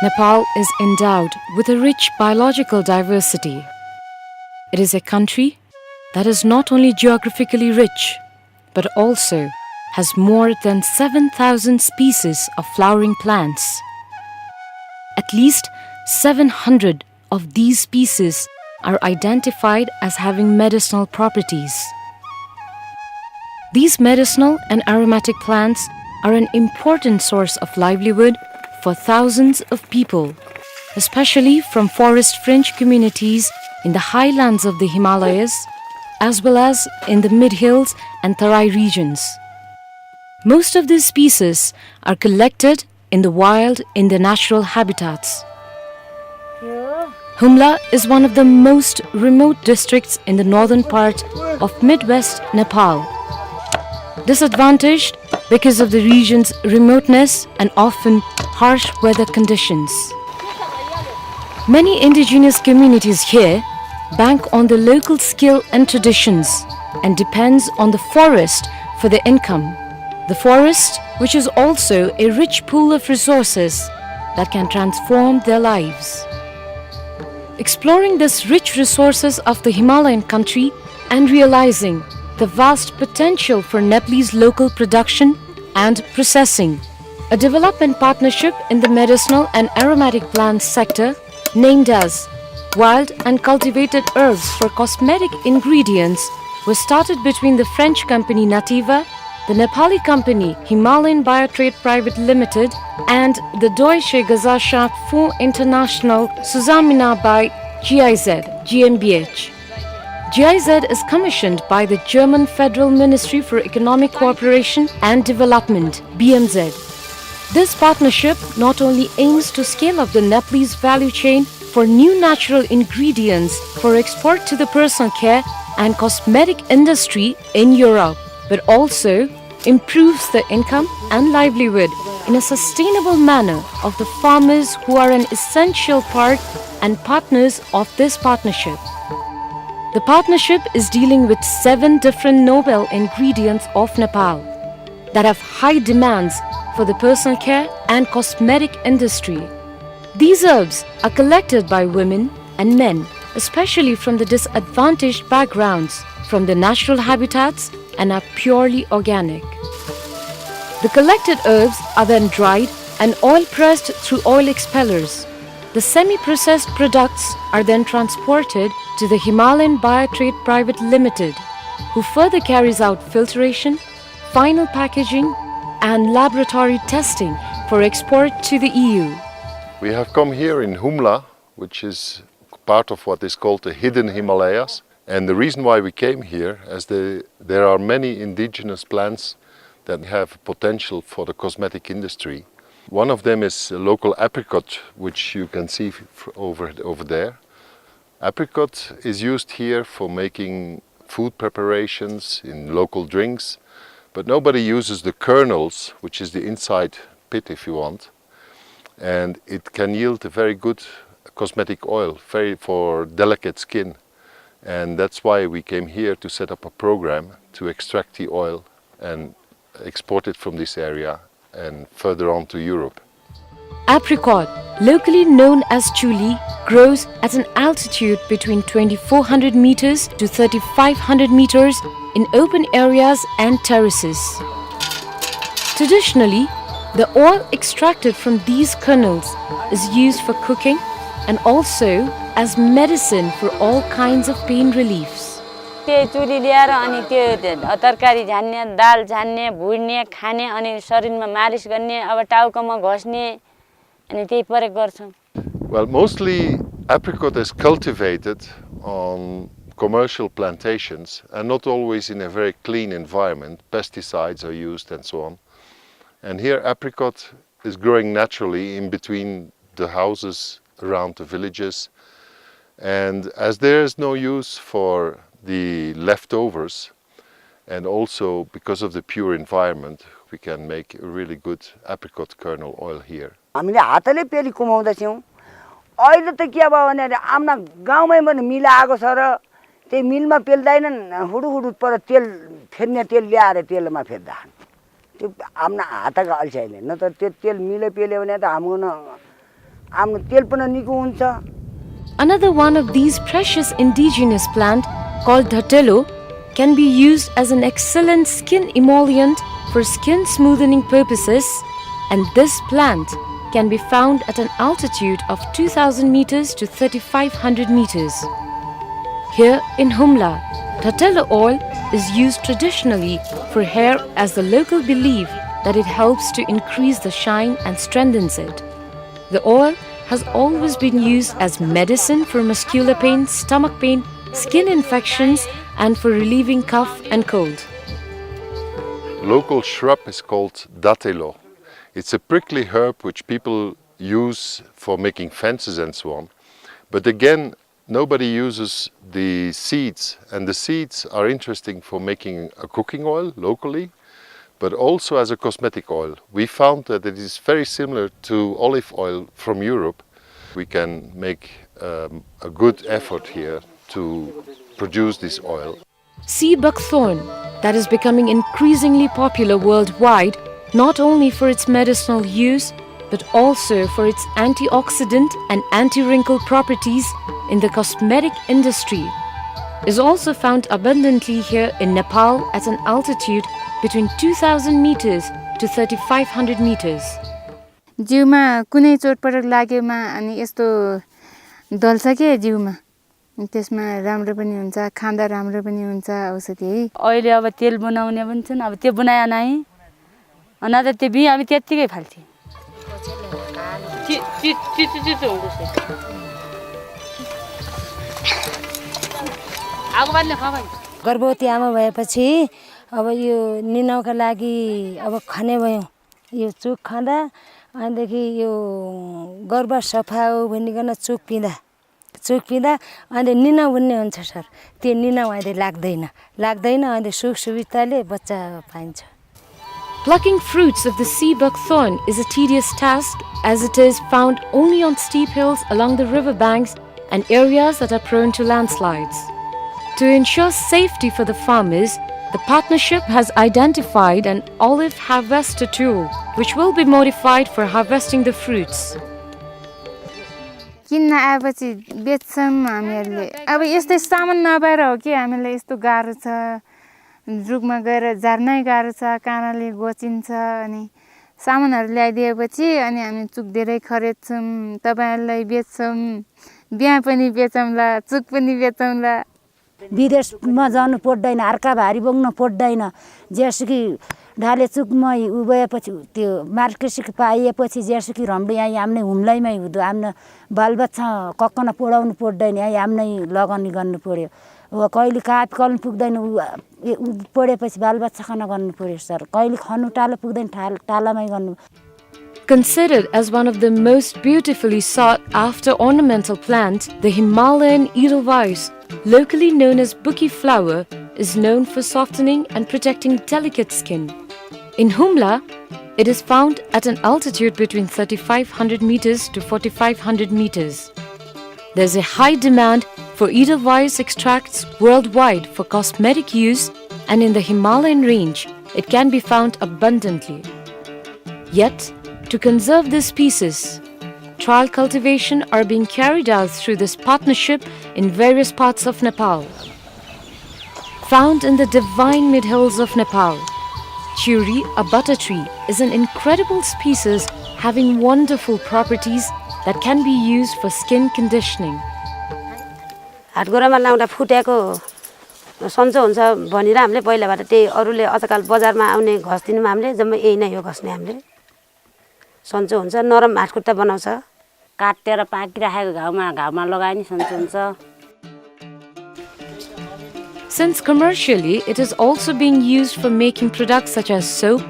Nepal is endowed with a rich biological diversity. It is a country that is not only geographically rich, but also has more than 7,000 species of flowering plants. At least 700 of these species are identified as having medicinal properties. These medicinal and aromatic plants are an important source of livelihood for thousands of people, especially from forest fringe communities in the highlands of the Himalayas, as well as in the mid-hills and Tarai regions. Most of these species are collected in the wild in their natural habitats. Humla is one of the most remote districts in the northern part of Midwest Nepal. Disadvantaged because of the region's remoteness and often harsh weather conditions. Many indigenous communities here bank on the local skill and traditions and depends on the forest for their income. The forest, which is also a rich pool of resources that can transform their lives. Exploring these rich resources of the Himalayan country and realizing the vast potential for Nepalese local production and processing, a development partnership in the medicinal and aromatic plants sector named as Wild and Cultivated Herbs for Cosmetic Ingredients was started between the French company NATEVA, the Nepali company Himalayan Biotrade Private Limited, and the Deutsche Gesellschaft für International Zusammenarbeit by GIZ, GmbH. GIZ is commissioned by the German Federal Ministry for Economic Cooperation and Development, BMZ. This partnership not only aims to scale up the Nepalese value chain for new natural ingredients for export to the personal care and cosmetic industry in Europe, but also improves the income and livelihood in a sustainable manner of the farmers who are an essential part and partners of this partnership. The partnership is dealing with 7 different noble ingredients of Nepal that have high demands for the personal care and cosmetic industry. These herbs are collected by women and men, especially from the disadvantaged backgrounds, from the natural habitats, and are purely organic. The collected herbs are then dried and oil pressed through oil expellers. The semi-processed products are then transported to the Himalayan Biotrade Private Limited, who further carries out filtration, final packaging, and laboratory testing for export to the EU. We have come here in Humla, which is part of what is called the hidden Himalayas. And the reason why we came here is there are many indigenous plants that have potential for the cosmetic industry. One of them is a local apricot, which you can see over there. Apricot is used here for making food preparations in local drinks, but nobody uses the kernels, which is the inside pit if you want. And it can yield a very good cosmetic oil, for delicate skin. And that's why we came here to set up a program to extract the oil and export it from this area and further on to Europe. Apricot, locally known as chuli, grows at an altitude between 2,400 meters to 3,500 meters in open areas and terraces. Traditionally, the oil extracted from these kernels is used for cooking and also as medicine for all kinds of pain reliefs. त्यो चुली ल्याएर अनि त्यो तरकारी झान्ने, दाल झान्ने, भुड्ने, खाने अनि शरीरमा मालिश गर्ने, अब टाउकोमा घस्ने अनि त्यही प्रयोग गर्छौं. Well, mostly apricot is cultivated on commercial plantations and not always in a very clean environment. Pesticides are used and so on. And here apricot is growing naturally in between the houses around the villages. And as there is no use for the leftovers, and also because of the pure environment, we can make a really good apricot kernel oil here. हामीले हातले पेली कुमाउँदा थियौं. अहिले त के भयो भने आम्ना गाउँमै पनि मिल आएको छ र त्यही मिलमा पेल्दैनन्, हुडुहुडु पर तेल फेर्ने तेल ल्याएर तेलमा फेर्दा. त्यो आम्ना हातका अल्छाइले न त त्यो तेल मिले पेल्यो भने त हाम्रो आफ्नो तेल पनि निको हुन्छ। Another one of these precious indigenous plant called dhatelo can be used as an excellent skin emollient for skin smoothening purposes, and this plant can be found at an altitude of 2000 meters to 3500 meters. Here in Humla, dhatelo oil is used traditionally for hair as the local believe that it helps to increase the shine and strengthens it. The oil has always been used as medicine for muscular pain, stomach pain, skin infections, and for relieving cough and cold. Local shrub is called dhatelo. It's a prickly herb which people use for making fences and so on. But again, nobody uses the seeds, and the seeds are interesting for making a cooking oil locally, but also as a cosmetic oil. We found that it is very similar to olive oil from Europe. We can make a good effort here to produce this oil. Sea buckthorn that is becoming increasingly popular worldwide, not only for its medicinal use, but also for its antioxidant and anti-wrinkle properties in the cosmetic industry, is also found abundantly here in Nepal at an altitude between 2000 meters to 3500 meters. जिउमा कुनै चोटपटक लागेमा अनि यस्तो दल्छ के जिउमा त्यसमा राम्रो पनि हुन्छ खाँदा राम्रो पनि हुन्छ औषधि है अहिले अब तेल बनाउने पनि छन् अब त्यो बनाए नै अनि त त्यो बि हामी त्यतिकै फाल्थ्यौं चिचो हुन्छ आगो बाल्ने खबै गर्भवती आमा भएपछि अब यो निनाउका लागि अब खाने भयो यो चुक खाँदा अनेदेखि यो गर्भ सफा हो भनिकन चुक पिँदा अनि निना भन्ने हुन्छ सर त्यो निना अहिले लाग्दैन अनि सुख सुविधाले बच्चा पाइन्छ. Plucking fruits of the sea buckthorn is a tedious task as it is found only on steep hills along the river banks and areas that are prone to landslides. To ensure safety for the farmers, the partnership has identified an olive harvester tool which will be modified for harvesting the fruits. किन्न आएपछि बेच्छौं हामीहरुले अब यस्तै सामान नपाएर हो कि हामीलाई यस्तो गाह्रो छ रुखमा गएर झार्नै गाह्रो छ कानाले गोचिन्छ अनि सामानहरु ल्याइदिएपछि अनि हामी चुक धेरै खरिदछौं तपाईहरुलाई बेच्छौं बिहा पनि बेचौंला चुक पनि बेचौंला विदेशमा जानु पर्दैन अर्का भारी बोक्न पर्दैन जेसुकी ढाले चुकमै उभएपछि त्यो मार्केट पाइएपछि जेसुकी रम्डी यहाँ हामीले हुम्लाइमै हुँदो आफ्नो बालबच्चा कक्कन पढाउनु पर्दैन यहाँ हामीले लगानी गर्नु पर्यो अब कहिले काप कल्न पुग्दैन पढेपछि बालबच्चा खाना गर्नु पर्यो सर कहिले खनु टाला पुग्दैन टालामै गर्नु. Considered as one of the most beautifully sought after ornamental plant, the Himalayan edelweiss, locally known as bouquet flower, is known for softening and protecting delicate skin. In Humla, it is found at an altitude between 3500 meters to 4500 meters. There's a high demand for edelweiss extracts worldwide for cosmetic use, and in the Himalayan range, it can be found abundantly. Yet, to conserve this species, trial cultivation are being carried out through this partnership in various parts of Nepal. Found in the divine mid-hills of Nepal, Churi, a butter tree, is an incredible species having wonderful properties that can be used for skin conditioning. हातगोरामा लाउँदा फुटेको सन्चो हुन्छ भनेर हामीले पहिलाबाट त्यही अरूले अचकाल बजारमा आउने घस दिनुमा हामीले जम्मै यही नै हो घस्ने हामीले सन्चो हुन्छ नरम हातखुट्टा बनाउँछ काटेर पाकिराखेको घाउमा लगाए नि सन्चो हुन्छ. Since commercially it is also being used for making products such as soap,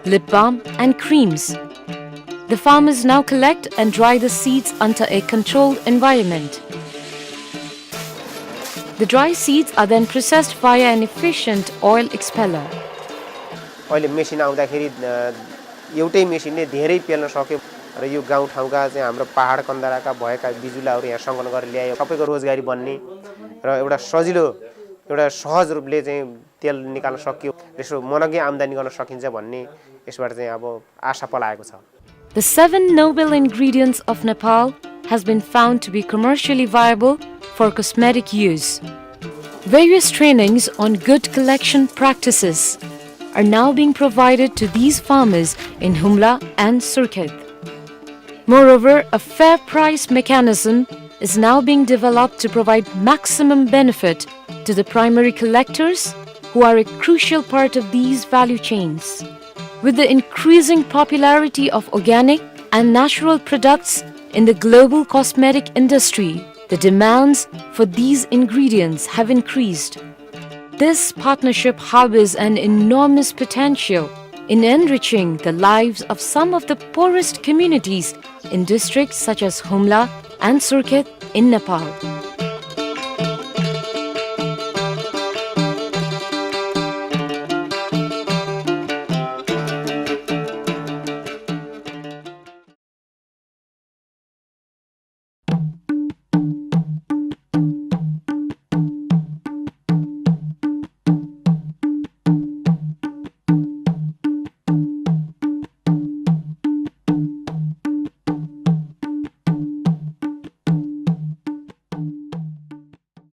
lip balm and creams, the farmers now collect and dry the seeds under a controlled environment. The dry seeds are then processed via an efficient oil expeller. अहिले machine आउँदाखेरि एउटै मेसिनले धेरै पेल्न सक्यो र यो गाउँ ठाउँका चाहिँ हाम्रो पहाड कन्दराका भएका बिजुलाहरू यहाँ संकलन गरेर ल्यायो सबैको रोजगारी बन्ने र एउटा सजिलो एउटा सहज रूपले चाहिँ तेल निकाल्न सकियो यसो मनग्गे आम्दानी गर्न सकिन्छ भन्ने यसबाट चाहिँ अब आशा पलाएको छ. The 7 noble ingredients of Nepal has been found to be commercially viable for cosmetic use. Various trainings on good collection practices are now being provided to these farmers in Humla and Surkhet. Moreover, a fair price mechanism is now being developed to provide maximum benefit to the primary collectors, who are a crucial part of these value chains. With the increasing popularity of organic and natural products in the global cosmetic industry, the demands for these ingredients have increased. This partnership harbors an enormous potential in enriching the lives of some of the poorest communities in districts such as Humla and Surkhet in Nepal.